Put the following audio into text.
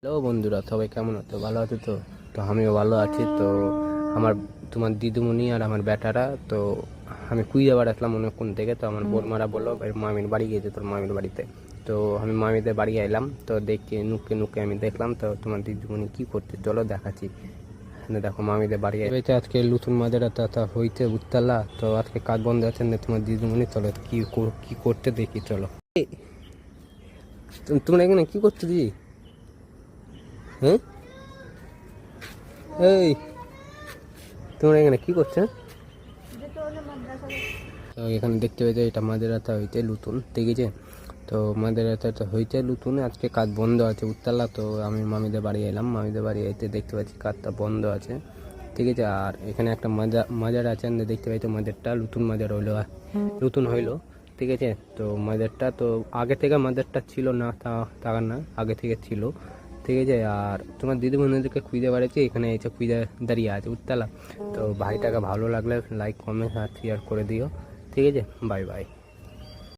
Hello বন্ধুরা, সবাই কেমন আছো? ভালো আছো তো? তো আমিও ভালো আছি। তো আমার তোমার দিদিমণি আর আমার বেটারা তো আমি কুইয়াবার আসলাম অনেকক্ষণ থেকে। তো আমার বোনমারা বললো মামির বাড়ি গিয়েছে, তোর মামির বাড়িতে। তো আমি মামিদের বাড়ি এলাম, তো দেখি নুকে নুকে আমি দেখলাম তো তোমার দিদিমণি কি করছে, চলো দেখাচ্ছি। দেখো মামিদের বাড়ি এসে আজকে নতুন মাঝেরা তা হইতে উঠতালা, তো আজকে কাজ বন্ধ আছে না তোমার দিদিমণি। চলো কি করতে দেখি, চলো। তোমরা এখানে কি করছো দিদি? হ্যাঁ, এই তোমরা এখানে কি করছো? তো এখানে দেখতে পেয়েছে এটা মাঝেরাতা হইতে লুতুন, ঠিক আছে? তো মাঝেরাতা হইতে লুতুন আজকে কাজ বন্ধ আছে উত্তালা। তো আমি মামিদের বাড়ি এলাম, মামিদের বাড়ি এতে দেখতে পাচ্ছি কাজটা বন্ধ আছে, ঠিক আছে? আর এখানে একটা মাজার আছে, দেখতে পাইতো মাজারটা লুতুন মাজার হইলো, নতুন হইলো, ঠিক আছে? তো মাজারটা তো আগে থেকে মাজারটা ছিল না, তা না, আগে থেকে ছিল, ঠিক আছে? আর তোমার দিদিমণিদেরকে খুঁজে বেড়াচ্ছি, এখানে এসে খুঁজে দাঁড়িয়ে আছে উত্তালা। তো ভাইটাকে ভালো লাগলে লাইক কমেন্ট আর শেয়ার করে দিও, ঠিক আছে? Bye bye.